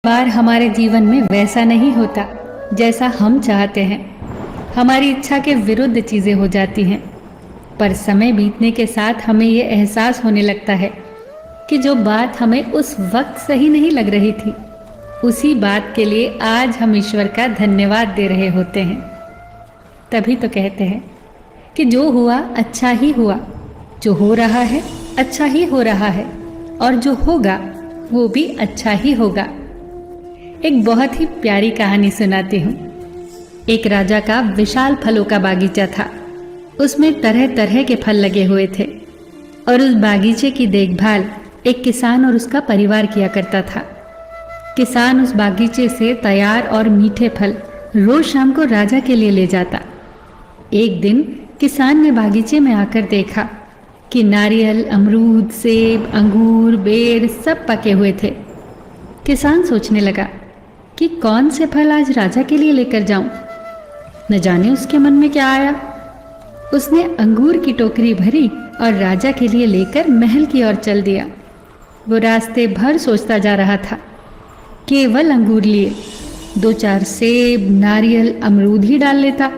बार हमारे जीवन में वैसा नहीं होता जैसा हम चाहते हैं। हमारी इच्छा के विरुद्ध चीज़ें हो जाती हैं, पर समय बीतने के साथ हमें ये एहसास होने लगता है कि जो बात हमें उस वक्त सही नहीं लग रही थी, उसी बात के लिए आज हम ईश्वर का धन्यवाद दे रहे होते हैं। तभी तो कहते हैं कि जो हुआ अच्छा ही हुआ, जो हो रहा है अच्छा ही हो रहा है, और जो होगा वो भी अच्छा ही होगा। एक बहुत ही प्यारी कहानी सुनाती हूँ। एक राजा का विशाल फलों का बागीचा था। उसमें तरह तरह के फल लगे हुए थे और उस बागीचे की देखभाल एक किसान और उसका परिवार किया करता था। किसान उस बागीचे से तैयार और मीठे फल रोज शाम को राजा के लिए ले जाता। एक दिन किसान ने बागीचे में आकर देखा कि नारियल, अमरूद, सेब, अंगूर, बेर सब पके हुए थे। किसान सोचने लगा कि कौन से फल आज राजा के लिए लेकर जाऊं। न जाने उसके मन में क्या आया। उसने अंगूर की टोकरी भरी और राजा के लिए लेकर महल की ओर चल दिया। वो रास्ते भर सोचता जा रहा था। केवल अंगूर लिए, 2-4 सेब, नारियल, अमरूद ही डाल लेता।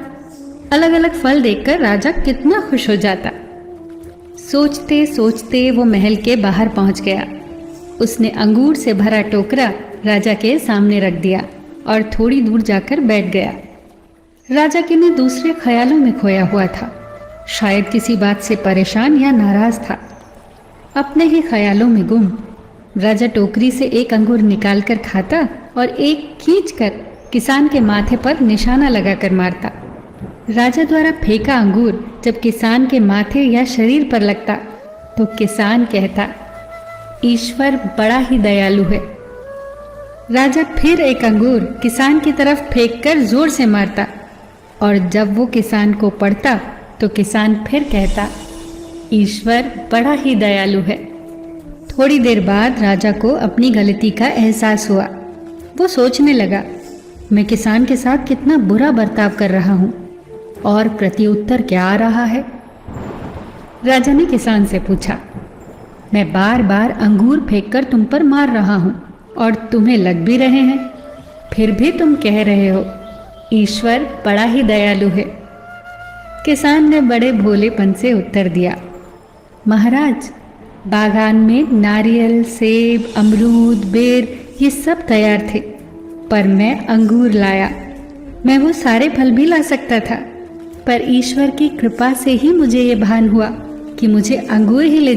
अलग अलग फल देखकर राजा कितना खुश हो जाता। सोचते सोचते वो महल के बाहर पहुंच गया। उसने अंगूर से भरा टोकरा राजा के सामने रख दिया और थोड़ी दूर जाकर बैठ गया। राजा किन्हीं दूसरे ख्यालों में खोया हुआ था। शायद किसी बात से परेशान या नाराज था। अपने ही ख्यालों में गुम राजा टोकरी से एक अंगूर निकालकर खाता और एक खींचकर किसान के माथे पर निशाना लगाकर मारता। राजा द्वारा फेंका अंगूर जब किसान के माथे या शरीर पर लगता तो किसान कहता, ईश्वर बड़ा ही दयालु है। राजा फिर एक अंगूर किसान की तरफ फेंककर जोर से मारता और जब वो किसान को पड़ता तो किसान फिर कहता, ईश्वर बड़ा ही दयालु है। थोड़ी देर बाद राजा को अपनी गलती का एहसास हुआ। वो सोचने लगा, मैं किसान के साथ कितना बुरा बर्ताव कर रहा हूँ और प्रत्युत्तर क्या आ रहा है। राजा ने किसान से पूछा, मैं बार बार अंगूर फेंककर तुम पर मार रहा हूँ और तुम्हें लग भी रहे हैं, फिर भी तुम कह रहे हो ईश्वर बड़ा ही दयालु है। किसान ने बड़े भोलेपन से उत्तर दिया, महाराज, बागान में नारियल, सेब, अमरूद, बेर ये सब तैयार थे, पर मैं अंगूर लाया। मैं वो सारे फल भी ला सकता था, पर ईश्वर की कृपा से ही मुझे ये भान हुआ कि मुझे अंगूर ही ले